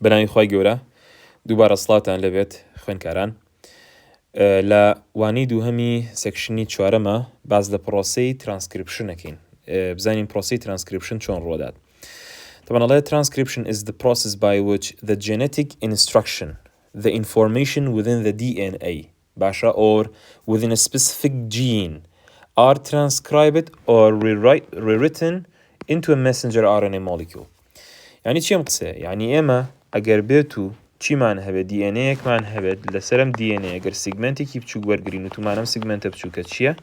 بەناوی خۆی گەورە دووبارە سڵاتان لەبێت خوێندکاران لە وانی دووهەمی سێکشنی چوارەمە باز لە پرۆسەی ترانسکریپشنەکەین بزانین پرۆسەی ترانسکریپشن چۆن ڕۆدات. طبعا transcription is the process by which the genetic instruction, the information within the DNA باشا or within a specific gene are transcribed or rewritten into a messenger RNA molecule. يعني چی قسە؟ يعني ئێمە ئەگەر بێت و چیمان هەبێت DNA-یەکمان هەبێت لەسەرم DNA ئەگەر سیگمنتێکی بچووک وەرگرین و تومانم سیگمنتە بچووکە چییە؟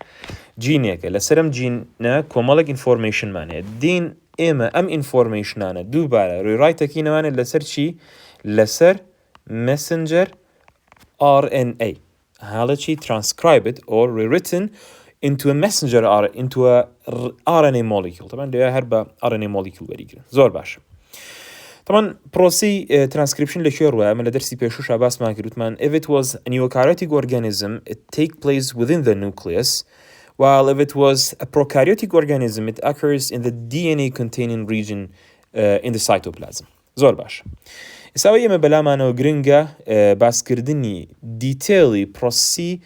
جینێکە لەسەرم جینە کۆمەڵێک ئینفۆرمیشنمان هەیە دین ئێمە ئەم ئینفۆرمیشنانە دووبارە ڕێڕایتەکەینەوانێت لەسەر چی؟ لەسەر messenger RNA هاڵە چی؟ transcribed or rewritten into a messenger into a RNA molecule. طبعا لێ هەر بە RNA molecule وەریگرن زۆر باشە. طبعا پرۆسی ترانسکریپشن لەکوێ ڕوایە؟ ئەمە لە دەرسی پێشووشا باسمان کردوتمان if it was a eukaryotic organism it take place within the nucleus while if it was a prokaryotic organism it occurs in the DNA containing region in the cytoplasm. زۆر باش. ئێستا ئێمە بەلامانەوە گرنگە باسکردنی دیتیلی پرۆسی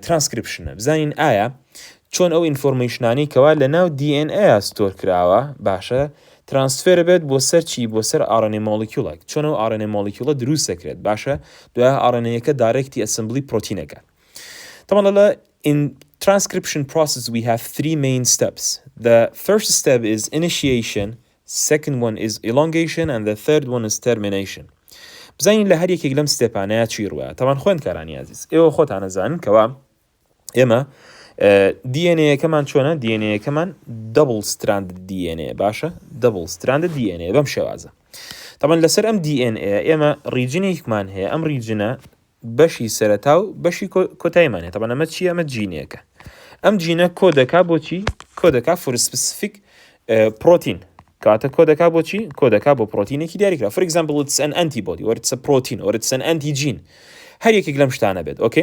ترانسکریپشنە بزانین ئایا چۆن ئەو ئینفۆرمیشنانی کەوا لە ناو DNA ستۆر کراوە باشە ترانسفێر بێت بۆ سەر چی؟ بۆ سەر RNA مۆلیکیولێک چۆن ئەو RNA مۆلیکیولە دروست دەکرێت باشە دوای RNA-یەکە دایرەکتی ئەسمبلی پرۆتینەکە. طبعا in transcription process we have three main steps. The first step is initiation, second one is elongation and the third one is termination. بزانین لە هەر یەکێک لەم ستێپانەیە چی ڕوایە؟ طبعا خوێندکارانی عزیز ئێوە خۆتان ئەزانن کەوا ئێمە DNA-یەکەمان چۆنە؟ DNA-یەکەمان double stranded DNA باشە double stranded DNA بەم شێوازە. طبعا لەسەر ئەم DNA ئێمە ریجنێکمان هەیە ئەم ریجنە بەشی سەرەتا و بەشی کۆتاییمان هەیە. طبعا ئەمە چی؟ ئەمە جینێکە. ئەم جینە کۆ دەکا بۆچی؟ کۆ دەکا for specific protein کاتە کۆ دەکا بۆچی؟ کۆ دەکا بۆ پرۆتینێکی دیاریکرا. For example it's an antibody or it's a protein or it's an antigen هەر یەکێک لەم شتانە بێت. ئۆکێ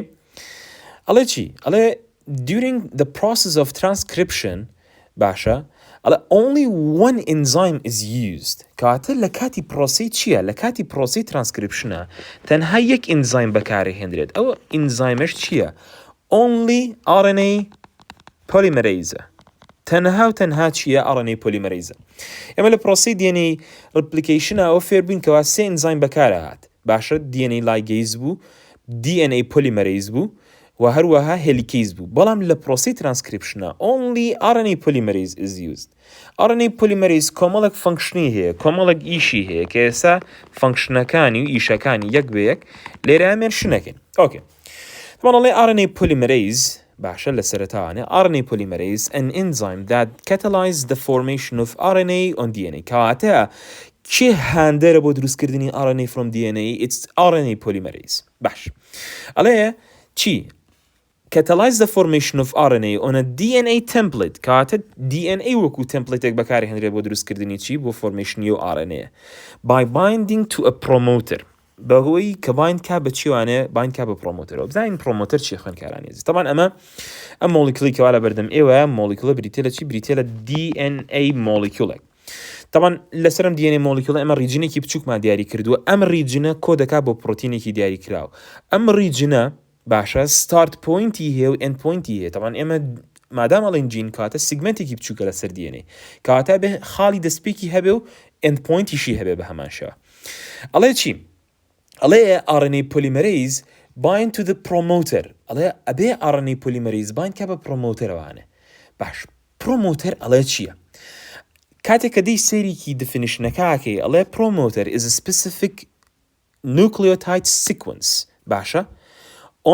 ئەڵێ چی؟ ئەڵێ during the process of transcription باشە only one enzyme is used کاتە لە کاتی پرۆسی چییە؟ لە کاتی پرۆسی ترانسکریپشنە تەنها یەک ئینزایم بەکارهێنرێت ئەوە ئینزایمش چییە؟ only RNA polymerase تەنها و تەنها چییە؟ RNA polymerase. ئێمە لە پرۆسی DNA replication ئەوە فێر بووین کەوا سێ ئینزایم بەکارهات باشە DNA ligase بوو DNA polymerase بوو و هەروەها هێلیکیز بوو بەڵام لە پرۆسی ترانسکریپشنە only RNA polymerase is used. RNA polymerase کۆمەڵێک فانکشنی هەیە کۆمەڵێک ئیشی هەیە کە ئێستا فانکشنەکانی و ئیشەکانی یەک بە یەک لێرە مێنشنەکەین. ئۆکێ طبعا RNA polymerase باشە لە سەرەتاوانێ RNA polymerase an enzyme that catalyzes the formation of RNA on DNA کەواتە چه هاندەرە بۆ دروستکردنی RNA from DNA it's RNA polymerase. باش ئەڵێ چی؟ catalyze the formation of RNA on a DNA template کاتە DNA وەکو templateێک بەکارهێنرێت بۆ دروستکردنی چی؟ بۆ فۆرمێشنی و RNA by binding to a promoter بەهۆی کە باین کا بە چیوانێ باین کا بە پرۆمۆتەرەوە. بزانین پرۆمۆتەر چی خوێندکارانی عزیز؟ طبعا ئەم مۆلیکولی کەوا لە بەردەم ئێوە مۆلیکولە بریتێ لە چی؟ بریتێ لە DNA مۆلیکولێک. طبعا لەسەرم DNA مۆلیکولە ئەمە ریجنێکی بچووکمان دیاری کردووە ئەم ریجنە کۆ دەکا بۆ پرۆتینێکی دیاری کراوە ئەم ریجنە باشە ستارت پوینتی هەیە و ئەند پوینتی هەیە. طبعا ئێمە مادام ئەڵێن جین کاتە سیگمنتێکی بچووکە لەسەر DNA کاتە بێ خاڵی دەستپێکی هەبێ و ئەند پوینتیشی هەبێ بە هەمان شێوە. ئەڵێ چی؟ ئەڵێ RNA polymerase bind to the promoter ئەڵێ ئەبێ RNA polymerase bind کا بە پرۆمۆتەرەوانە. باش پرۆمۆتەر ئەڵێ چییە؟ کاتێک کە دەی سەیرێکی دفینیشنەکەکەی ئەڵێ promoter is a specific nucleotide sequence باشە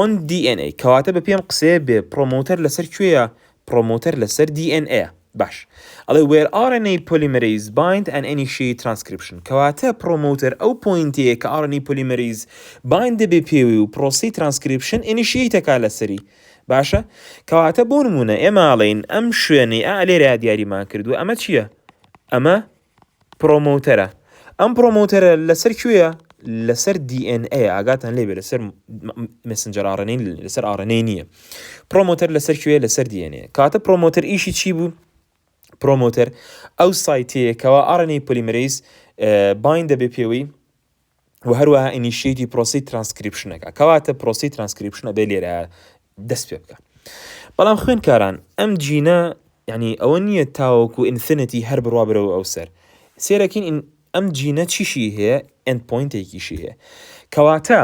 on DNA کەواتە بە پێم قسەیە بێ پرۆمۆتەر لەسەر کوێیە؟ پرۆمۆتەر لەسەر DNA. باش ئەڵێ where RNA polymerase bind and initiate transcription کەواتە پرۆمۆتەر ئەو پوینتەیە کە RNA polymerase bind دەبێ پێوی و پرۆسی ترانسکریپشن initiate-ەکا لەسەری باشە کەواتە بۆ نمونە ئێمە ئاڵێن ئەم شوێنەی لێرە دیاریمان کردووە ئەمە چییە؟ ئەمە پرۆمۆتەرە ئەم پرۆمۆتەرە لەسەر کوێیە؟ لەسەر DNA ئاگاتان لێبێ لەسەر messenger RNA لەسەر RNA نییە پرۆمۆتەر لەسەر کوێیە؟ لەسەر DNA. کاتە پرۆمۆتەر ئیشی چی بوو؟ پرۆمۆتەر ئەو سایتەیە کەوا RNA polymerase باین دەبێ پێوەی و هەروەها ئینیشیتی پرۆسی ترانسکریپشنەکە کەواتە پرۆسی ترانسکریپشنە بێ لێرە دەست پێ بکە. بەڵام خوێنکاران ئەم جینە یعنی ئەوە نییە تاوەکو ئینفینیتی هەر بڕوا برەوە ئەو سەر سێرەکەین ئەم جینە چیشی هەیە ئەند پۆینتێکیشی هەیە کەواتە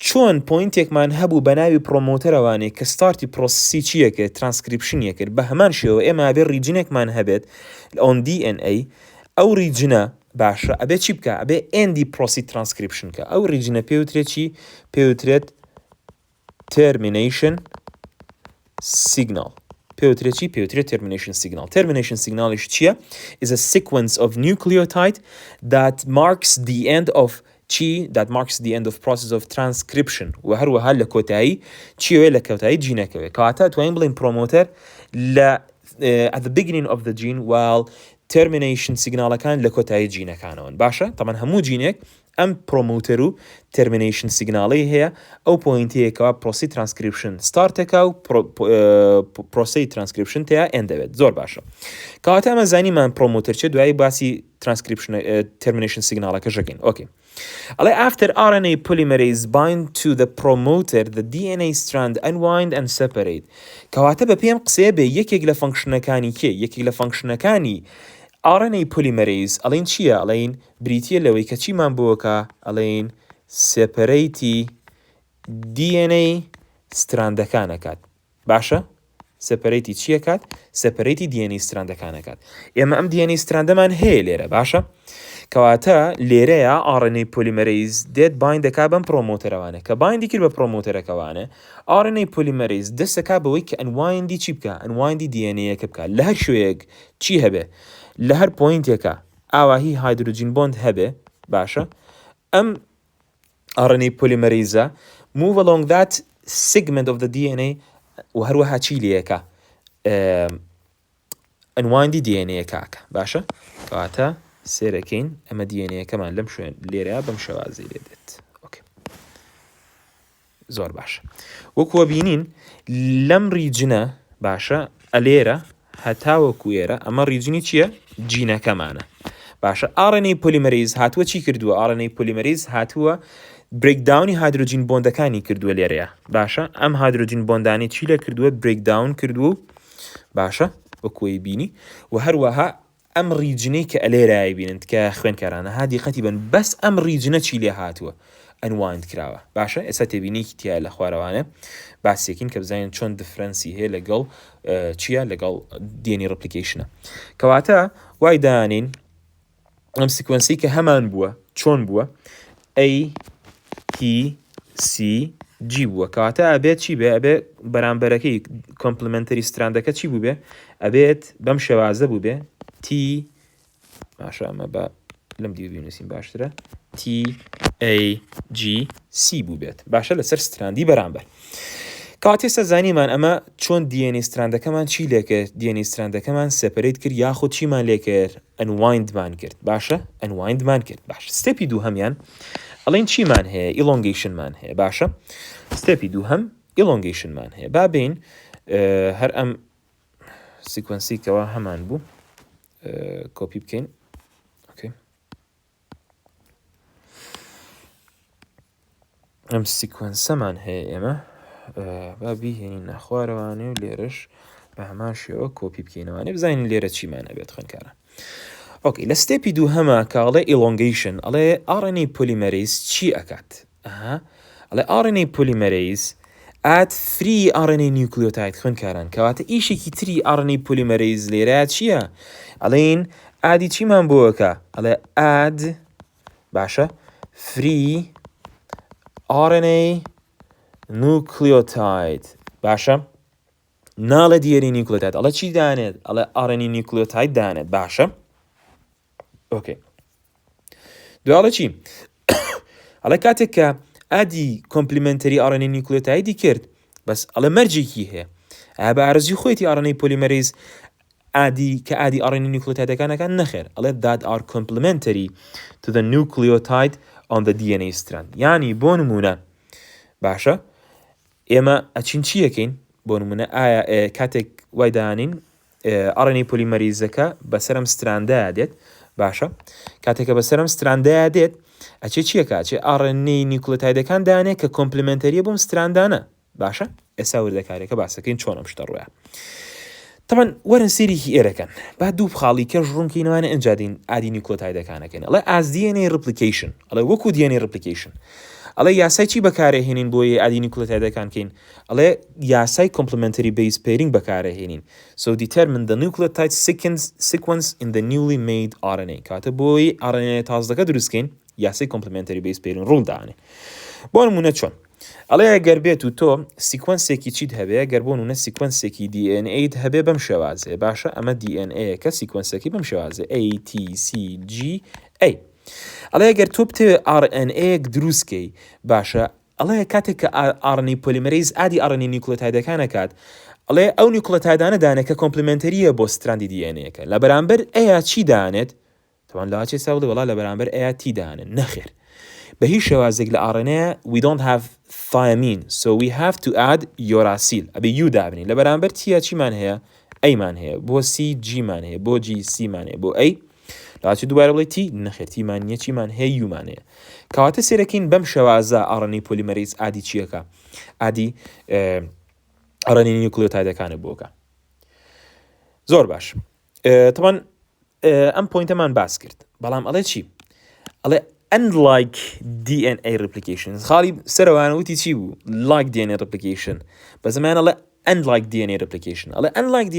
چۆن پۆینتێکمان هەبوو بە ناوی پرۆمۆتەرەوانێ کە ستارتی پرۆسسی چیەکە ترانسکریپشنیە کرد بە هەمان شێوە ئێمە بێ ریجنێکمان هەبێت ئۆن DNA ئەو ریجنە باشە ئەبێ چی بکە ئەبێ ئێندی پرۆسی ترانسکریپشنکە ئەو ریجنە پێوترێت چی پێوترێت termination signal پێوترێت چی پێوترێت termination signal termination signalish چییە is a sequence of nucleotide that marks the end of that marks the end of process of transcription و هەروەها لە کۆتایی چیوێ لە کۆتایی جینەکەوێ کەواتە توانین بڵین پرۆمۆتەر لە at the beginning of the gene while termination signalەکان لە کۆتایی جینەکانەوەن باشە تەمان هەموو جینێک ئەم پرۆمۆتەر و termination signاڵی هەیە ئەو پۆینتەیەکەوە پرۆسی ترانسکریپشن ستارتەکە و پرۆسی ترانسکریپشن تەیە ئێن دەبێت زۆر باشە کەواتە ئەمە زانیمان پرۆمۆتەر چێ دوایی باسی ترانسکریپشن termination signalەکە ژەکەین ئۆکێ ئەڵێ after RNA polymerase bind to the promoter the DNA strand unwind and separate کەواتە بە پێم قسەیە بێ یەکێک لە فەنکشنەکانی کێ یەکێک لە فەنکشنەکانی RNA polymerase ئەڵێن چییە ئەڵێن بریتیە لەوەی کە چیمان بۆکە ئەڵێن سێپەرەیتی DNA ستراندەکانەکات باشە سێپەرەیتی چیەکات سێپەرەیتی DNA ستراندەکانەکات ئێمە ئەم DNA ستراندەمان هەیە لێرە باشە کەواتە لێرەیە RNA polymerase دێت باین دەکا بەم پرۆمۆتەرەوانە کە باینی کرد بە پرۆمۆتەرەکەوانە RNA polymerase دەستەکا بەوەی کە ئەنوایندی چی بکە ئەنوایندی DNA-یەکە بکە لە هەر شوەیەک چی هەبێ لە هەر پۆینتێکە ئاواهی هایدروجین بۆند هەبێ باشە ئەم RNA polymerase move along that segment of the DNA و هەروەها چی لێیەکە ئەنوایندی DNA-یەکەکە باشە کەواتە سێرەکەین ئەمە DNA-یەکەمان لەم شوێن لێرە بەم شێوازی لێ دێت زۆر باشە وەکووە بینین لەم ریجنە باشە ئەلێرە هەتاوەکو ئێرە ئەمە ریجنی چییە جینەکەمانە باشە RNA polymerase هاتووە چی کردووە RNA polymerase هاتووە برێکداونی هایدروجین بۆندەکانی کردووە لێرەیە باشە ئەم هایدروجین بۆندانی چی لە کردووە برێکداون کردووە باشە وەکوی بینی و هەروەها ئەم ریجنەی کە ئەلێرای بینند کە خوێنکارانە ها دیقەتی بن بەس ئەم ریجنە چی لێ هاتووە ئەنوایند کراوە باشە ئێستا تێبینێکی تیا لە خوارەوانە باسێکین کە بزانین چۆن دفرەنسی هەیە لەگەڵ چییە لەگەڵ DNA ڕپلیکیشنە کەواتە وای دانین ئەم سیکوەنسی کە هەمان بووە چۆن بووە A T C G بووە کەواتە ئەبێت چی بێ ئەبێ بەرامبەرەکەی کۆمپلمنتەری ستراندەکە چی بوو بێ ئەبێت بەم شێوازە بوو بێ T باشە ئەمە بە لەم دی بینوسین باشترە T A G C بوو بێت باشە لەسەر ستراندی بەرامبەر کەواتە ئێستا زانیمان ئەمە چۆن DNA ستراندەکەمان چی لێکرد DNA ستراندەکەمان سێپەرەیت کرد یاخود چیمان لێ کرد ئەنوایندمان کرد باشە ئەنوایندمان کرد باش ستێپی دووهەمیان ئەڵێن چیمان هەیە ئیلۆنگیشنمان هەیە باشە ستێپی دووهەم ئیلۆنگیشنمان هەیە با بین هەر ئەم سیکوەنسیکەوە هەمان بوو کۆپی بکەین ئەم سیکوەنسەمان هەیە ئێمە با بیهێنین نەخوارەوانێ و لێرەش بە هەمان شێوە کۆپی بکەینەوانێ بزانین لێرە چیمانە بێت خوێنکارە ئۆکەی لە ستێپی دووهەمە کە ئەڵێ ئیلۆنگیشن ئەڵێ RNA polymerase چی ئەکات ئەڵێ RNA polymerase ئات فری RNA نیوکلیۆتاید خوێنکاران کەواتە ئیشێکی تری RNA polymerase لێرە چییە ئەڵێن ئادی چیمان بۆەکە ئەڵێ ئاد باشە فری RNA nucleotide باشە ناڵە دیێری نیوکلیۆتاید ئەڵە چی دانێت ئەڵێ RNA نیوکلیۆتاید دانێت باشە ئۆکێ دوایڵە چی ئەڵێ کاتێک کە ئادی کۆمپلیمنتەری RNA نیوکلیۆتایدی کرد بەس ئەڵێ مەرجێکی هەیە بە ئارزوی خۆیتی RNA polymerase ئادی کە ئادی RNA نیوکلیۆتایدەکانەکان نەخێر ئەڵێ that are complementary to the nucleotide on the DNA strand یعنی بۆ نمونە باشە ئێمە ئەچین چیەکەین بۆ نمونە ئایا کاتێک وای دانین RNA polymerase-ەکە بەسەرم ستراندەیە دێت باشە کاتێکە بەسەرم ستراندەیە دێت ئەچێ چیەکە چێ RNA نیوکلۆتایدەکان دانێ کە کۆمپلیمنتەریە بۆم ستراندانە باشە ئێستا وردەکارێکە باسەکەین چۆنە شتە ڕوویە طبعا وەرن سێریکی ئێرەکەن با دوو بخاڵی کەش ڕوونکەینەوانە ئەنجادین ئادی نیوکلۆتایدەکانەکەن ئەڵێ ئاز DNA replication ئەڵێ وەکو DNA replication ئەڵێ یاسای چی بەکارەهێنین بۆی ئادی نیوکلۆتایدەکان کەین ئەڵێ یاسای complementary base pairing بەکارەهێنین so determine the nucleotide sequence in the newly made RNA کاتە بۆی RNA تازەکە دروستکەین یاسای complementary base pairing ڕوون داانێ بۆ نمونە چۆن ئەڵێ گەر بێت و تۆ سیکوەنسێکی چیت هەبێ گەر بۆ نمونە سیکوەنسێکی DNA هەبێ بەم شێوازێ باشە ئەمە DNA کە سیکوەنسێکی بەم شێوازێ ATCGA ئەڵێ گەر تۆ بتێ RNA دروستکەی باشە ئەڵێ کاتێک کە RNA پۆلیمەرەیز ئادی RNA نیوکلۆتایدەکانە کات ئەڵێ ئەو نیوکلۆتایدانە دانێت کە کۆمپلیمنتەریە بۆ ستراندی DNA-کە لە بەرامبەر ئەیە چی دانێت تەوان لاچێ ساوڵی وڵا لە بەرامبەر ئەیە تی دانێت نەخێر بە هیچ شێوازێک لە RNA we don't have thymine so we have to add uracil ئەبێ یو دابنین لە بەرامبەر تیە چیمان هەیە ئەیمان هەیە بۆ C Gمان هەیە بۆ G Cمان هەیە بۆ ئەی لاچی دووبارە بڵێ تی نەخێتیمان نیە چیمان هەیە یومان هەیە کەواتە سێرەکەین بەم شێوازە RNA پۆلیمەرەیز ئادی چیەکە ئادی RNA نیوکلۆتایدەکانە بۆکە زۆر باش طبعا ئەم پۆینتەمان باس کرد بەڵام ئەڵێ چی ئەڵێ unlike DNA replication خاڵی سەرەوانە وتی چی بوو like DNA replication بە زەمانە ئەڵێ unlike DNA replication unlike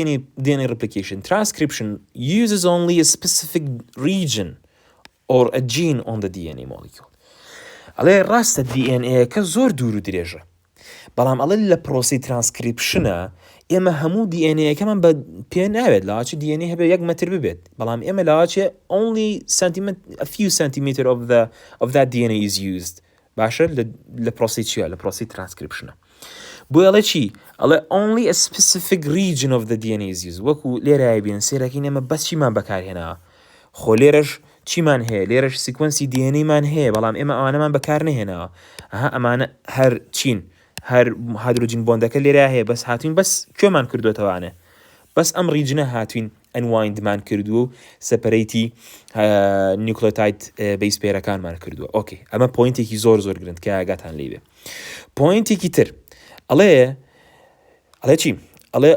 DNA replication transcription uses only a specific region or a gene on the DNA molecule ڕاستە DNA کە زۆر دوور و درێژە بەڵام ئەڵێ لە پرۆسی ترانسکریپشنە ئێمە هەموو DNA-کەمان بە پێ ناوێت لاچی DNA هەبێ 1 متر ببێت بەڵام ئێمە لاچێ only a few centimeter of that DNA is used باشە لە پرۆسی چیە لە پرۆسی ترانسکریپشنە بۆ ئەڵێ چی ئەڵێ only a specific region of the DNA is used وەکو لێرای بێن سێرەکەین ئێمە بەس چیمان بەکارهێناوە خۆ لێرەش چیمان هەیە لێرەش سیکوەنسی DNA-مان هەیە بەڵام ئێمە ئەوانەمان بەکار نهێناوە ئەمانە هەر چین هەر هایدروجین بۆندەکە لێرە هەیە بەس هاتوین بەس کوێمان کردوێتەوانێ بەس ئەم ریجنە هاتوین ئەنواینڈمان کردو و سەپەرەیتی نیوکلۆتاید بەیس پێرەکانمان کردووە ئۆکێ ئەمە پۆینتێکی زۆر گرنگ کە ئاگاتان لێ بێ پۆینتێکی تر ئەڵێ چی ئەڵێ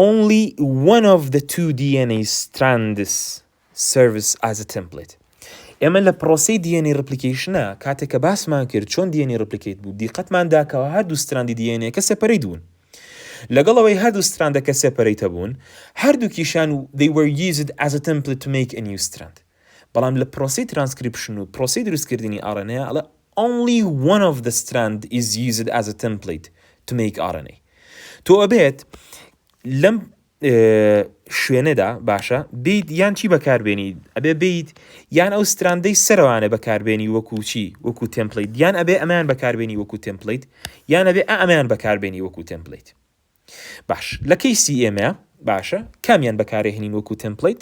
only one of the two DNA strands serves as a template ئێمە لە پرۆسی DNA replication-ە کاتێک کە باسمان کرد چۆن DNA replicate بوو دیقەتمان داکەوە هەردوو ستراندی DNA کە سەپەرەیت بوون لەگەڵەوەی هەردوو ستراندەکە سەپەرەیتە بوون هەردووکیشان they were used as a template to make a new strand بەڵام لە پرۆسی ترانسکریپشن و پرۆسی دروستکردنی RNA ئەڵێ only one of the strand is used as a template to make RNA تۆ ئەبێت لەم شوێنەدا باشە بیت یان چی بەکاربێنی ئەبێ بیت یان ئەو ستراندەی سەرەوانە بەکاربێنی وەکو چی وەکو تمپلیت یان ئەبێ ئەمان بەکاربێنی وەکو تمپلیت یان ئەبێ ئەمان بەکاربێنی وەکو تمپلیت باش لە کەیسی ئێمە باشە کامیان بەکارهێنین وەکو تمپلیت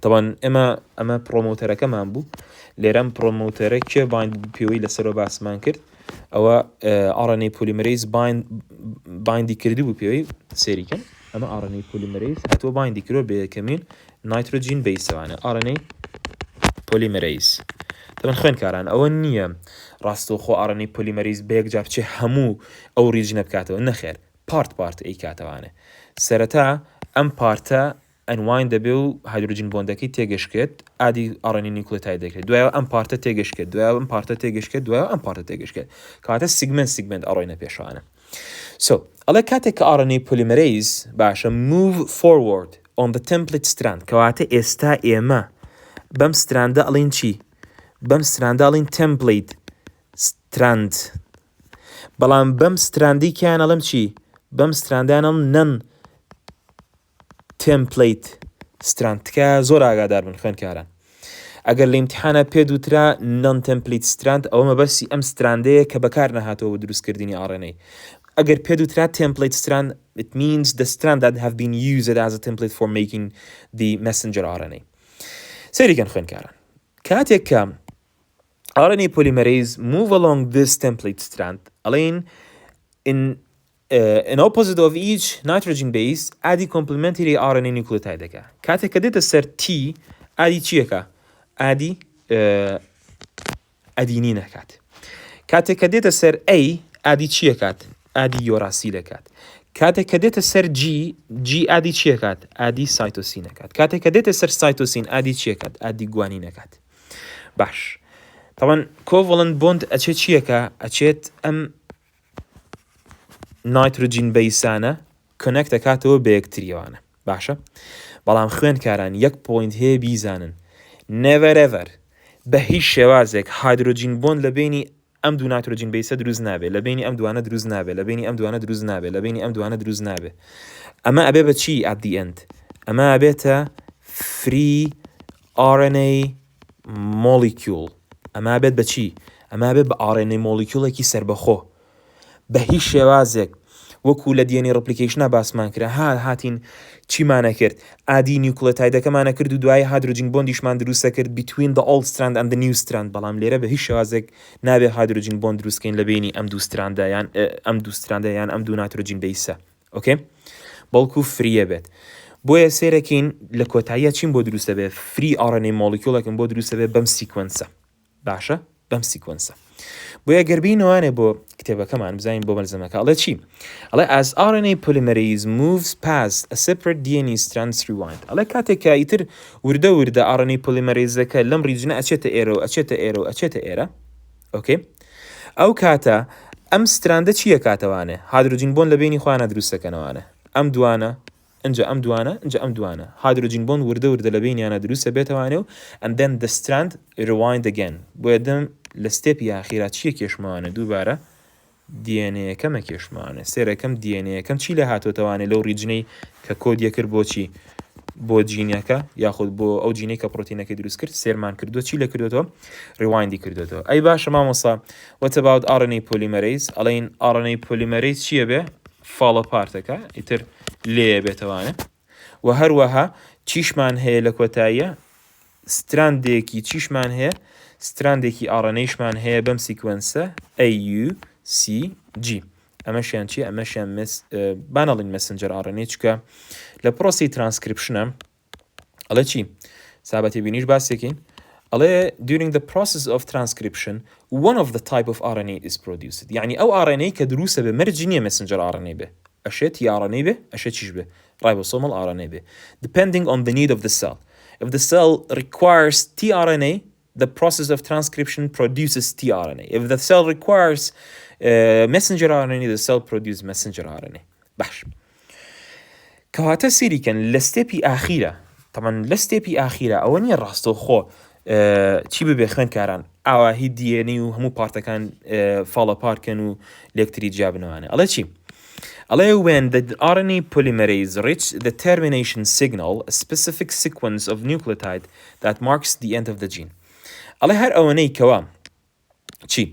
طبعا ئەمە پرۆمۆتەرەکەمان بوو لێرەم پرۆمۆتەرە کێ باین پێوەی لەسەرەوە باسمان کرد ئەوە RNA پۆلیمەرەیز بایندی کردی بوو پێوەی سێریکەن ئەمە RNA پۆلیمەرەیز هاتووە بایندی کردۆ بە یەکەمین نایترۆجین بەیسەوانە RNA پۆلیمەرەیز دەبن خوێنکاران ئەوە نییە ڕاستەوخۆ RNA پۆلیمەرەیز بەیەکجا بچێ هەموو ئەو ریجنە بکاتەوە نەخێر پارت ئەی کاتەوانە سەرەتا ئەم پارتە ئەنواین دەبێ و هایدروجین بۆندەکەی تێگەشکێت ئادی RNA نیوکلۆتاید دەکرێت دوایەوە ئەم پارتە تێگەشکێت دوایەوە ئەم پارتە تێگەشکێت دوایەوە ئەم پارتە تێگەشکێت کاتە سیگمنت ئەڕۆینە پێشوانە so ئەڵێ کاتێک کە RNA polymerase باشە move forward on the template strand کەواتە ئێستا ئێمە بەم ستراندە ئەڵین چی بەم ستراندە ئەڵین template strand بەڵام بەم ستراندی کیان ئەڵم چی بەم ستراندانم نەن template strand کە زۆر ئاگادار بن خوێنکاران ئەگەر لە ئیمتیحانە پێ دووترا non template strand ئەوە مەبەستی ئەم ستراندەیە کە بەکار نەهاتەوە بە دروستکردنی RNA ئەگەر پێ دووترا template strand it means the strand that have been used as a template for making the messenger RNA سەریکەن خوێنکاران کاتێک کە RNA polymerase move along this template strand ئەڵێن in opposite of each nitrogen base ئادی complementary RNA nucleotide دەکە کاتێک کە دێتە سەر T ئادی چیەکە ئادی ئەدینی نەکات. کاتێک کە دێتە سەر A ئادی چیەکات؟ ئادی یۆراسی دەکات. کاتێک کە دێتە سەر G ئادی چیەکات؟ ئادی سایتۆسینەکات. کاتێک کە دێتە سەر سایتۆسین ئادی چیەکات؟ ئادی گوانینەکات. باش. طبعا کۆڤڵنت بۆند ئەچێت چیەکە؟ ئەچێت ئەم نایترۆجین بەیسانە کۆنەکت دەکاتەوە بە یەکتریەوانە. باشە؟ بەڵام خوێندکاران یەک پۆینت هەیە بیزانن. never ever بە هیچ شێوازێک هایدرۆجین بۆند لە بینی ئەم دوو نایترۆجین بەیسە دروست نابێت، لە بینی ئەم دوانە دروست نابێت، لە بینی ئەم دوانە دروست نابێت، لە بینی ئەم دوانە دروست نابێت. ئەمە ئەبێ بە چی at the end؟ ئەمە ئەبێتە free RNA molecule. ئەمە بێت بە چی؟ ئەمە بێت بە RNA moleculeێکی سربەخۆ. بە هیچ شێوازێک وەکو لە DNA replicationە باسمان کرا هاتین چیمانە کرد؟ ئادی نیوکلۆتایدەکەمانە کرد و دوای هایدرۆجین بۆندیشمان دروستە کرد between the old strand and the new strand. بەڵام لێرە بە هیچ شێوازێک نابێت هایدرۆجین بۆند دروستکەین لە بینی ئەم دوو ستراندە یان ئەم دوو نایترۆجین بەیسە. ئۆکێ؟ بەڵکو فریە بێت. بۆیە سێرەکەین لە کۆتاییە چیم بۆ دروستە بێت؟ free RNA moleculeێکم بۆ دروستە بێت بەم سیکوەنسە. باشە؟ بەم سیکوەنسە. بۆیە گەربینەوانێ بۆ کتێبەکەمان بزانین بۆ بەرزەمەکە. ئەڵێ چی؟ ئەڵێ as RNA polymerase moves past a separate DNA strands rewind. ئەڵێ کاتێک کە ئیتر وردە RNA polymerase-ەکە لەم ریجنە ئەچێتە ئێرە و ئەچێتە ئێرە. ئۆکێ؟ ئەو کاتە ئەم ستراندە چیە کاتەوانێ؟ هایدرۆجین بۆند لە بینی خۆیانە دروستەکەنەوانە. ئەم دوانە اینجا ئەم دوانە هایدرۆجین بۆند وردە لە بینیانە دروستە بێتەوانێ و and then the strand rewind again. بۆیە دەم لە ستێپی ئاخیرا چیە کێشمەوانە؟ دووبارە DNA-یەکەمە کێشمەوانە. سێرەکەم DNA-یەکەم چی لە هاتۆتەوانێ لەو ریجنەی کە کۆدیە کرد بۆچی؟ بۆ جینەکە یاخود بۆ ئەو جینەی کە پرۆتینەکەی دروست کرد سێرمان کردووە. چی لە کردوێتەوە؟ ریوایندی کردوێتەوە. ئەی باشە مامۆستا what about RNA polymerase؟ ئەڵێن RNA polymerase چیە بێ؟ fall apart-ەکە ئیتر لێیە بێتەوانە و هەروەها چیشمان هەیە لە کۆتاییە؟ ستراندێکی چیشمان هەیە؟ ستراندێکی RNA-شمان هەیە بەم سیکوەنسە AUCG. ئەمەشیان چی؟ ئەمەشیان بانەڵین مەسنجەر RNA چکە لە پرۆسی ترانسکریپشنە. ئەڵێ چی؟ سابەتی بینیش باسێکین. ئەڵێ during the process of transcription one of the type of RNA is produced. یعنی ئەو RNA کە دروستە بێ مەرجی نییە مەسنجەر RNA بێ. ئەشێت RNA بێ، ئەشێت چیش بێ؟ ribosomal RNA بێ. Depending on the need of the cell. If the cell requires tRNA, the process of transcription produces tRNA. If the cell requires messenger RNA, the cell produces messenger RNA. باش. کەواتە سیریکەن لە ستێپی ئاخیرە. طبعا لە ستێپی ئاخیرە ئەوە نییە ڕاستەوخۆ چی ببێ خوێندکاران ئاواهی DNA و هەموو پارتەکان فاڵەپارکەن و لێکتری جیابنەوانە. ئەڵێ چی؟ ئەڵێ when the RNA polymerase reach the termination signal, a specific sequence of nucleotide that marks the end of the gene. ئەڵێ هەر ئەوەنەی کەوا چی؟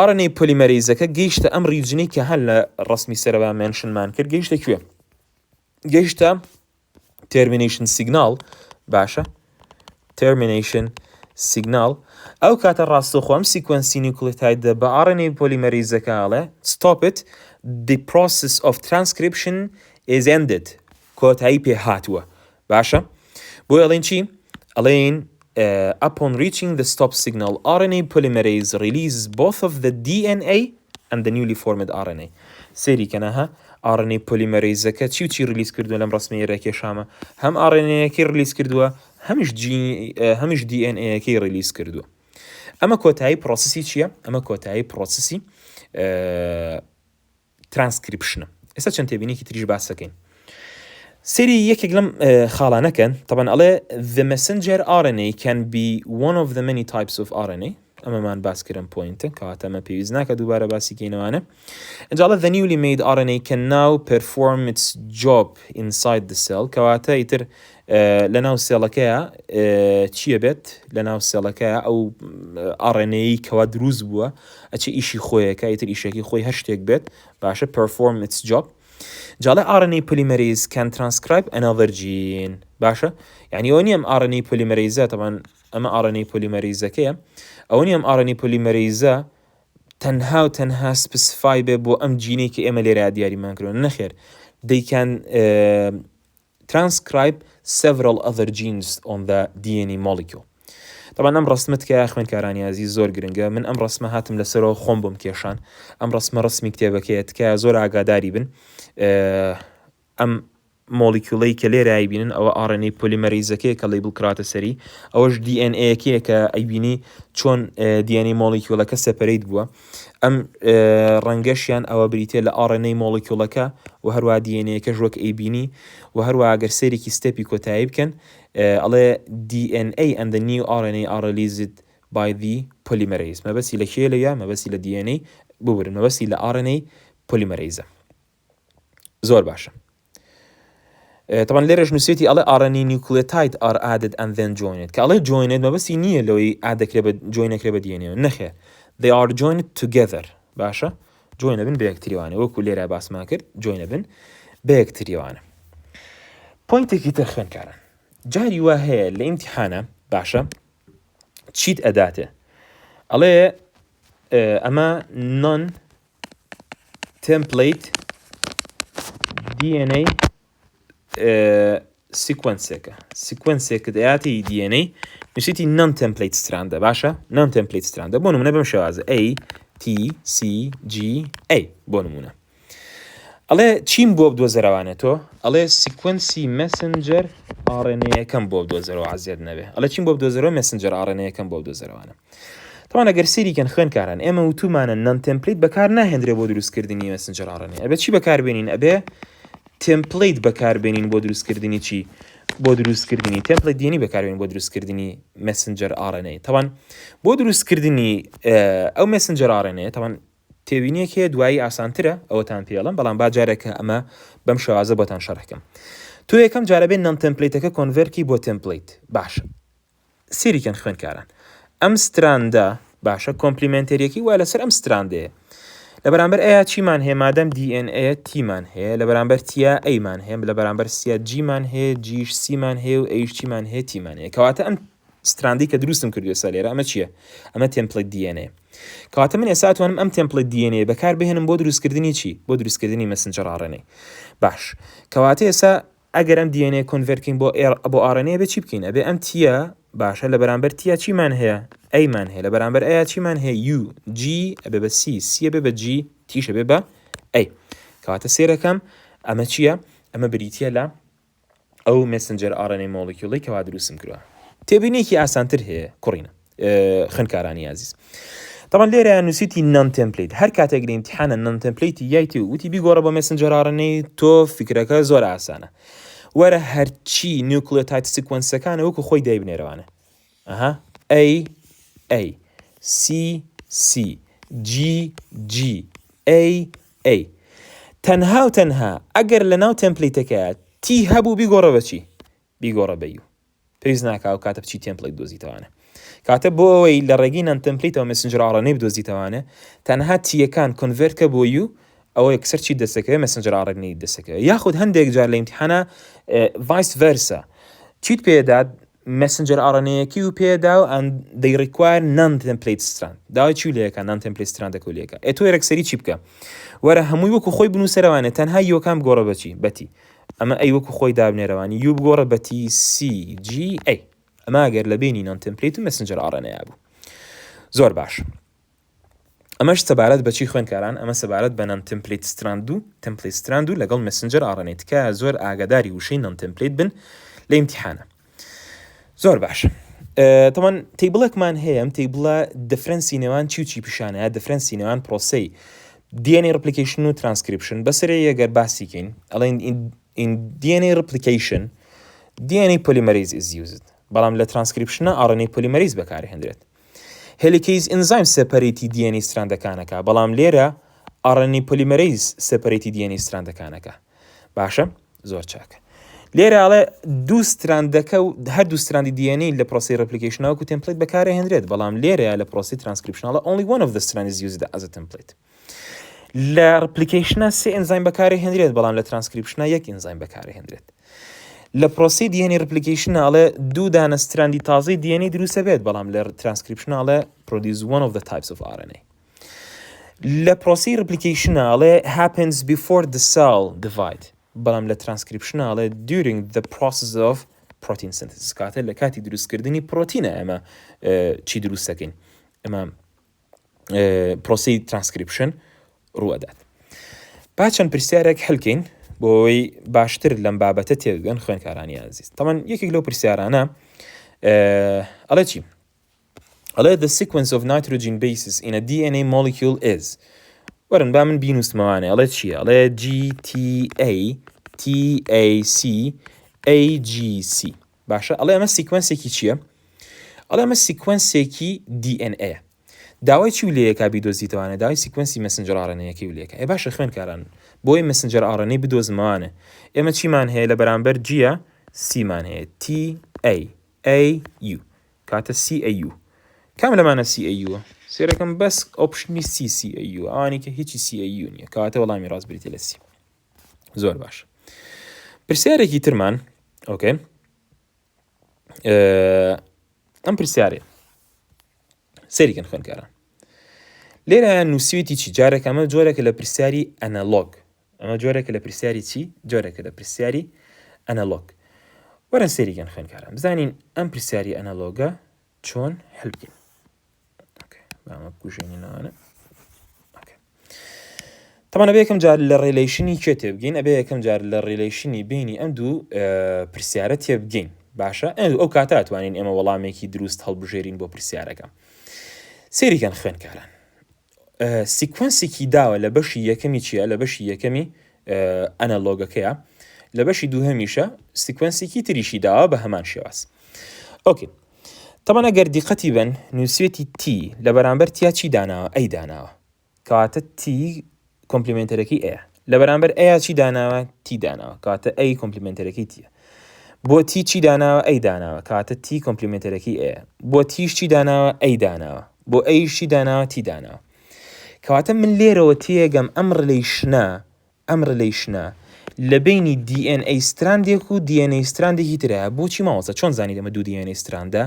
RNA polymerase-ەکە گەیشتە ئەم ریجنەی کە هەر لە ڕسمی سەرەوە مێنشنمان کرد گەیشتە کوێ؟ گەیشتە termination signal. باشە؟ termination signal. ئەو کاتە ڕاستەوخۆ ئەم سیکوەنسی نیوکلێتایدە بە RNA polymerase-ەکە ئەڵێ stop it, the process of transcription is ended. کۆتایی پێ هاتووە. باشە؟ بۆی ئەڵێن چی؟ ئەڵێن upon reaching the stop signal, RNA polymerase releases both of the DNA and the newly formed RNA. سێری کەنەها RNA polymerase-ەکە چی ریلیز کردووە لەم ڕسمەیە کێشامە؟ هەم RNA-یەکەی ریلیز کردووە، هەمیش DNA-یەکەی ریلیز کردووە. ئەمە کۆتایی پرۆسسی چییە؟ ئەمە کۆتایی پرۆسسی ترانسکریپشنە. ئێستا چەند تێبینێکی تریش باسەکەین. سێری یەکێک لەم خاڵانەکەن. طبعا ئەڵێ the messenger RNA can be one of the many types of RNA. ئەمەمان باس کردم پوینتە کەواتە ئەمە پێویست ناکە دووبارە باسی کەینەوانە. اینجا ئەڵێ the newly made RNA can now perform its job inside the cell. کەواتە ئیتر لە ناو سێڵەکەیە چییە بێت؟ لە ناو سێڵەکەیە ئەو RNA کەوا دروست بووە ئەچی ئیشی خۆیەکە ئیتر ئیشێکی خۆی هەر شتێک بێت. باشە perform its job. جاڵێ RNA polymerase can transcribe another gene. باشە؟ یعنی ئەوە نیەم RNA polymerase طبعا ئەمە RNA polymerase-ەکەیە ئەوە نیەم RNA polymerase تەنها specify بێ بۆ ئەم جینەی کە ئێمە لێرە دیاریمان کردوون. نەخێر. They can transcribe several other genes on the DNA molecule. طبعا ئەم ڕستمت کە خوێنکارانی عزیز زۆر گرنگە من ئەم ڕسمە هاتم لەسەرەوە خۆم بۆم کێشان ئەم ڕسمە ڕسمی کتێبەکەیت کە زۆر ئاگاداری بن ئەم مۆلیکیولەی کە لێرە ئایبینن ئەوە RNA پۆلیمەریزەکەی کە لیبل کڕاتە سەری ئەوەش DNA-یەکەیە کە ئەیبینی چۆن DNA مۆلیکیولەکە سەپەرەیت بووە ئەم ڕەنگەشیان ئەوە بریتێ لە RNA مۆلیکیولەکە و هەروە DNA-یەکەش وەک ئەیبینی و هەروە ئەگەر سێرێکی ستێپی کۆتایی بکەن ئەڵێ DNA and the new RNA are released by the polymerase مەبەستی لە کێ لەیە مەبەستی لە DNA ببورن مەبەستی لە RNA پۆلیمەریزە زۆر باشە طبعا لێرەش نووسێتی ئەڵێ RNA nucleotide are added and then joined کە ئەڵێ joined مەبەستی نییە لەوەی joinەکرێ بە DNA نەخێ they are joined together باشە joinە بن بە یەکتریوانە وەکو لێرە باسمان کرد joinە بن بە یەکتریوانە پۆینتێکی تر خوێنکاران جاری وا هەیە لە ئیمتیحانە باشە چیت ئەداتێ ئەڵێ ئەمە non template DNA سیکوەنسێکە دەیاتی DNA نووسیتی non template strandە باشە non template strandە بۆ نمونە بەم شێوازە A T C G A بۆ نمونە ئەڵێ چیم بۆ بدۆزەرەوانە تۆ ئەڵێ سیکوەنسی مەسنجەر RNA یەکەم بۆ بدۆزەرەوە عزیێت نەبێ ئەڵێ چیم بۆ بدۆزەرەوە مەسنجەر RNA یەکەم بۆ بدۆزەرەوانە طبعا ئەگەر سێریکەن خوێنکاران ئێمە وتومانە non template بەکار ناهێنرێ بۆ دروستکردنی مەسنجەر RNA ئەبێ چی بەکاربێنین ئەبێ تمپلیت بەکاربێنین بۆ دروستکردنی چی بۆ دروستکردنی تمپلیت DNA بەکاربێنین بۆ دروستکردنی مەسنجەر RNA طبعا بۆ دروستکردنی ئەو مەسنجەر RNA طبعا تێبینیەک هەیە دوایی ئاسانترە ئەوەتان پێڵم بەڵام با جارێکە ئەمە بەم شێوازە بۆتان شەڕەکەم تۆ یەکەم جارە بێن نان تمپلیتەکە کۆنڤەرکی بۆ تمپلیت باشە سێریکەن خوێنکاران ئەم ستراندە باشە کۆمپلیمنتەریەکی وای لەسەر ئەم ستراندەیە لە بەرامبەر ئەیە چیمان هەیە مادەم DNA تیمان هەیە لە بەرامبەر تیا ئەیمان هەیە لە بەرامبەر سیا جیمان هەیە جیش سیمان هەیە و ئەیش چیمان هەیە تیمان هەیە کەواتە ئەم ستراندی کە دروستم کردووە سەر لێرە ئەمە چییە ئەمە تمپلیت DNA کەواتە من ئێستا توانم ئەم تمپلیت DNA بەکار بهێنم بۆ دروستکردنی چی بۆ دروستکردنی مەسنجەر RNA باش کەواتە ئێستا ئەگەر ئەم DNA کۆنڤەرکین بۆ RNA بێ چی بکەین ئەبێ ئەم تیا باشە لە بەرامبەر تیا چیمان هەیە ئەیمان هەیە لە بەرامبەر ئەیە چیمان هەیە U G ئەبێ بە C C ئەبێ بە G تیشە بێ بە ئەی کەواتە سێرەکەم ئەمە چییە ئەمە بریتە لە ئەو مەسنجەر RNA مۆلیکیوڵی کەوا دروستم کردووە تێبینێکی ئاسانتر هەیە کوڕینە خوێنکارانی عزیز طبعا لێرە نووسیتی non template هەر کاتێک لە ئیمتیحانە non template یایتی وتی بیگۆڕە بە مەسنجەر RNA تۆ فکرەکە زۆر ئاسانە وەرە هەرچی نیوکلیۆتاید سیکوەنسەکانە وەکو خۆی دایبنێرەوانە ئەها A A C C G G A A تەنها و تەنها ئەگەر لە ناو تمپلیتەکە تی هەبوو بیگۆڕە بەچی بیگۆڕە بە U پێویست ناکا و کاتە بچی تمپلیت دۆزیتەوانە کاتە بۆ ئەوەی لە ڕێگەی نان تمپلیتەوە مەسنجەر RNA بدۆزیتەوانە تەنها تیەکان کۆنڤەرکە بۆ U ئەوە یەکسەر چی دەسەکەوێت مەسنجەر RNA دەسەکەوێت یاخود هەندێک جار لە ئیمتیحانە vice versa چیت پێداد messenger RNA-یەکی و پێدا و and they require non-template strand داوای چی لێەکە non-template strand-ەکە لێەکە ئێ تۆ یەکسەری چی بکە وەرە هەمووی وەکو خۆی بنووسەرەوانێت تەنها یۆکام بگۆڕە بەچی بەتی ئەمە ئەی وەکو خۆی دابنێرەوانی یو بگۆڕە بەتی CGA ئەمە ئەگەر لە بینی non-template و messenger RNA بوو زۆر باش ئەمەش سەبارەت بەچی خوێنکاران ئەمە سەبارەت بە non-template strand و template strand و لەگەڵ messenger RNA تکە زۆر ئاگاداری وشەی non-template بن لە ئیمتیحانە زۆر باش طبعا تیبڵێکمان هەیە ئەم تیبڵە دفرەنسی نێوان چی و چی پیشانەیە دفرەنسی نێوان پرۆسەی DNA replication و transcription بەسەرێ ئەگەر باسیکەین ئەڵێن in DNA replication DNA polymerase is used بەڵام لە transcription RNA polymerase بەکارهێنرێت هێلیکەیز ئێنزایم سەپەرێتی DNA ستراندەکانەکە بەڵام لێرە RNA polymerase سەپەرێتی DNA ستراندەکانەکە باشە زۆر چاکە لێرە ئاڵێ دوو ستراندەکە و هەردوو ستراندی DNA لە پرۆسی replication-ەوە و template بەکارهێنرێت بەڵام لێرە لە پرۆسی transcription only one of the strands is used as a template لە replication سێ ئێنزایم بەکارهێنرێت بەڵام لە transcription یەک ئێنزایم بەکارهێنرێت لە پرۆسی DNA replication ئاڵێ دوو دانە ستراندی تازەی DNA دروستە بێت بەڵام لە transcription ئاڵێ produce one of the types of RNA لە پرۆسی replication ئاڵێ happens before the cell divide بەڵام لە transcription ئاڵێ during the process of protein synthesis کاتە لە کاتی دروستکردنی پرۆتینە ئەمە چی دروست دەکەین ئەمە پرۆسی ترانسکریپشن ڕوەدات با چەند پرسیارێک هەڵکەین بۆی باشتر لەم بابەتە تێبگەن خوێندکارانی عزیز تەمان یەکێک لەو پرسیارانە ئەڵێ چی ئەڵێ the sequence of nitrogen bases in a DNA molecule is وەرن با من بینوستمەوانێ ئەڵێ چییە ئەڵێ GTA TAC AGC باشە ئەڵێ ئەمە سیکوەنسێکی چییە ئەڵێ ئەمە سیکوەنسێکی DNA داوای چی لێیەکا بیدۆزیتەوانە داوای سیکوەنسی مەسنجەر RNA-یەکەی لێیەکە باشە خوێندکاران بۆی مەسنجەر RNA بدۆزمەوانە ئێمە چیمان هەیە لە بەرامبەر G-ە C-مان هەیە TAAU کاتە CAU کام لەمانە CAU سێرەکەم بەس ئۆپشنی CCAU ئەوانی کە هیچی CAU نییە کاتە وەڵامی ڕاست بریتە لە C زۆر باش پرسیارێکی ترمان ئۆکێ ئەم پرسیارێ سەریکەن خوێندکاران لێرە نووسیویەتی چی جارێک ئەمە جۆرێکە لە پرسیاری ئەنەلۆگ ئەمە جۆرێکە لە پرسیاری چی جۆرێکە لە پرسیاری ئەنەلۆگ وەرن سەریکەن خوێندکاران بزانین ئەم پرسیاری ئەنەلۆگە چۆن هەڵ بکەین ئەمە بکوژێنینەوانە تەمانە بێ یەکەم جار لە ڕێلەیشنی کێ تێبگەین ئەبێ یەکەم جار لە ڕێلەیشنی بینی ئەم دوو پرسیارە تێبگەین باشە ئەو کاتە ئەتوانین ئێمە وەڵامێکی دروست هەڵبژێرین بۆ پرسیارەکە سێریکەن خوێندکاران سیکوەنسێکی داوە لە بەشی یەکەمی چییە لە بەشی یەکەمی ئەنەلۆگەکەیە لە بەشی دووهەمیشە سیکوەنسێکی تریشی داوە بە هەمان شێواز ئۆکێ طبعا ئەگەر دیقەتی بن نووسێتی تی لە بەرامبەر تیا چی داناوە ئەی داناوە کاتە تی کۆمپلیمنتەرەکەی ئەیە لە بەرامبەر ئەیە چی داناوە تی داناوە کاتە ئەی کۆمپلیمنتەرەکەی تیە بۆ تی چی داناوە ئەی داناوە کاتە تی کۆمپلیمنتەرەکەی ئەیە بۆ تیش چی داناوە ئەی داناوە بۆ ئەیشی داناوە تی داناوە کەواتە من لێرەوە تێگەم ئەم ڕلیشنە لە بینی DNA ستراندێک و DNA ستراندێکی ترە بۆچی ماوەسە چۆن زانیت ئەمە دوو DNA ستراندە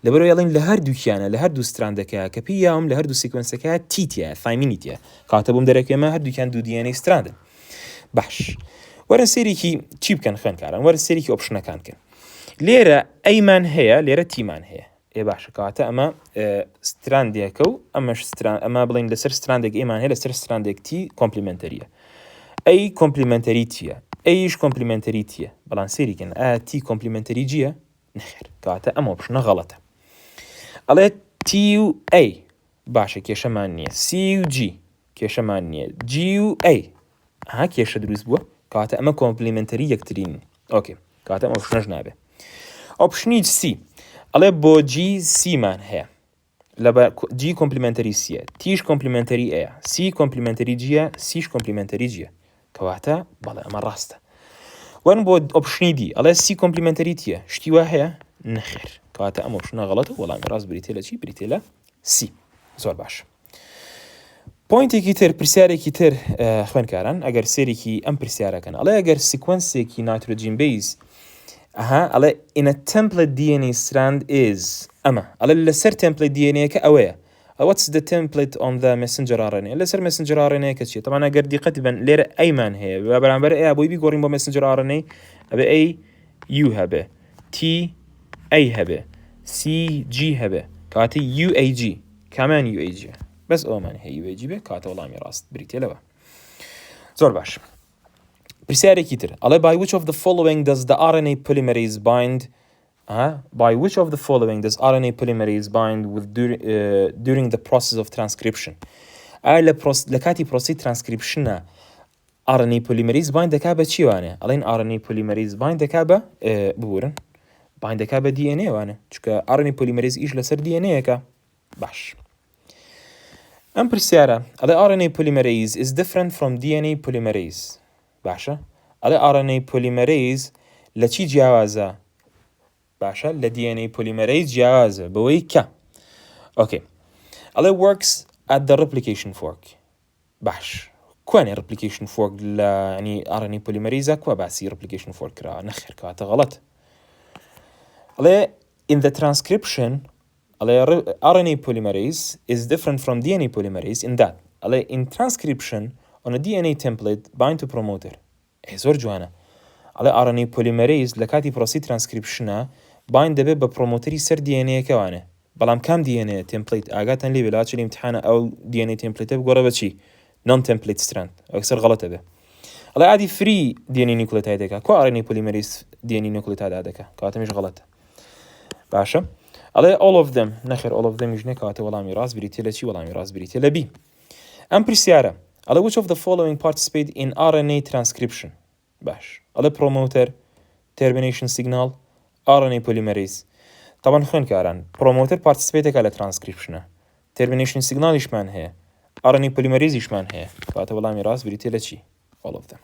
لەبەرەوەی ئەڵێن لە هەردووکیانە لە هەردوو ستراندەکە کە پێی یاوم لە هەردوو سیکوەنسەکە تیتیە ثایمینیتیە کاتە بۆم دەرەکەمە هەردووکیان دوو DNA ستراندن باش وەرە سێریکی چی بکەن خوێندکاران وەرە سێریکی ئۆپشنەکان کەن لێرە ئەیمان هەیە لێرە تیمان هەیە باشە کاتە ئەمە ستراندێکە و ئەمە بڵین لەسەر ستراندێک ئێمان هەیە لەسەر ستراندێک تی کۆمپلیمنتەریە ئەی کۆمپلیمنتەریتیە ئەیش کۆمپلیمنتەریتیە بەڵام سێریکەن تی کۆمپلیمنتەری جیە نەخێر کاتە ئەمە ئۆپشنە غەڵەتە ئەڵێ تی و ئەی باشە کێشەمان نییە سی و جی کێشەمان نییە جی و ئەی کێشە دروست بووە کاتە ئەمە کۆمپلیمنتەری یەکترین ئۆکێ کاتە ئەمە ئۆپشنەش نابێ ئۆپشنی سی ئەڵێ بۆ جی سیمان هەیە لە جی کۆمپلیمنتەری سیە تیش کۆمپلیمنتەری ئەیە سی کۆمپلیمنتەری جیە سیش کۆمپلیمنتەری جیە کەواتە بەڵێ ئەمە ڕاستە وەرن بۆ ئۆپشنی دی ئەڵێ سی کۆمپلیمنتەری تیە شتی وا هەیە نەخێر کەواتە ئەمە ئۆپشنە غەڵەتە وەڵامی ڕاست بریتێ لە چی بریتێ لە سی زۆر باش پوینتێکی تر پرسیارێکی تر خوێندکاران ئەگەر سێرێکی ئەم پرسیارەکەن ئەڵێ ئەگەر سیکوەنسێکی نایترۆجین بیس ئەڵێ in a template DNA strand is ئەمە ئەڵێ لەسەر template DNA-کە ئەوەیە what's the template on the messenger RNA لەسەر messenger RNA کە چیە طبعا ئەگەر دیقەتی بن لێرە ئەیمان هەیە بەرامبەر ئەیە بۆی بیگۆڕین بۆ messenger RNA ئەبێ ئەی U هەبێ T A هەبێ C G هەبێ کاتی UAG کامان UAG بەس ئەومان هەیە UAG بێ کاتە وەڵامی ڕاست بریتێ لەوە زۆر باش پرسیارێکی تر ئەڵێ by which of the following does the RNA polymerase bind by which of the following does RNA polymerase bind with during the process of transcription لە کاتی پرۆسی ترانسکریپشنە RNA polymerase bind دەکا بە چیوانێ ئەڵێن RNA polymerase bind دەکا بە بورن bind دەکا بە DNA وانە چونکە RNA polymerase ئیش لەسەر DNA-یەکە باش ئەم پرسیارە ئەڵێ RNA polymerase is different from DNA polymerase باشە ئەڵێ RNA polymerase لە چی جیاوازە باشە لە DNA polymerase جیاوازە بەوەی کە ئۆکێ ئەڵێ works at the replication fork باش کوانێ replication fork لە ینی RNA polymerase کوە باسی replication fork کراوە نەخێر کاتە غەڵەت ئەڵێ in the transcription ئەڵێ RNA polymerase is different from DNA polymerase in that ئەڵێ in transcription on a DNA template bind to promoter زۆر جوانە ئەڵێ RNA polymerase لە کاتی پرۆسی ترانسکریپشنە باین دەبێت بە پرۆمۆتەری سەر DNA-یەکەوانێ بەڵام کام DNA تمپلیت ئاگاتان لێ بێت چلی امتحانە ئەو DNA تمپلیتە بگۆڕە بەچی نون تمپلیت ستراند ئەکسەر غەڵەتە بێ ئەڵێ عادی فری DNA نیوکلیۆتایدێک دەکات کۆ RNA polymerase DNA نیوکلیۆتایدە دەکات کاتەمیش غەڵەتە باشە ئەڵێ all of them نەخێر all of them ژنێ کاتە وەڵامی ڕاست بریتە لە چی وەڵامی ڕاست بریتە لە B ئەم پرسیارە ئەڵێ which of the following participate in RNA transcription باش ئەڵێ promoter termination signal RNA polymerase طبعا خوێنکاران promoter participateێکە لە transcriptionە termination signalishمان هەیە RNA polymerase-یشمان هەیە کاتە وەڵامی ڕاست بریتە لە چی all of them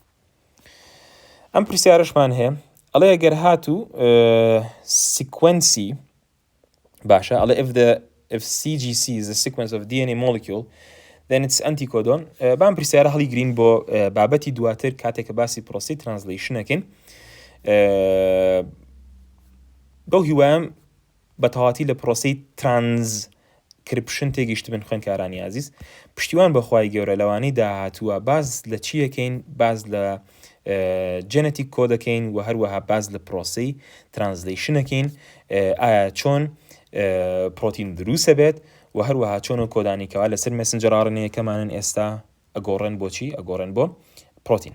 ئەم پرسیارەشمان هەیە ئەڵێ ئەگەر هاتوو sequence باشە ئەڵێ if CGC is a sequence of DNA molecule then it's anticodon بام پرسیارە هەڵی گرین بۆ بابەتی دواتر کاتێککە باسی پرۆسی ترانسلیشنەکەین بەو هیوام بە تەواتی لە پرۆسی ترانسکریپشن تێگەیشت بن خوێنکارانی عزیز پشتیوان بەخوای گەورە لەوانەی داهاتووە باز لە چیەکەین باز لە جەنەتیک کۆدەکەین و هەروەها باز لە پرۆسی ترانسلیشنەکەین ئایا چۆن پرۆتین دروستە بێت و هەروەها چۆن و کۆدانیکەوە لەسەر مەسنجەر RNA-یەکەمانن ئێستا ئەگۆڕێن بۆچی ئەگۆڕێن بۆ پرۆتین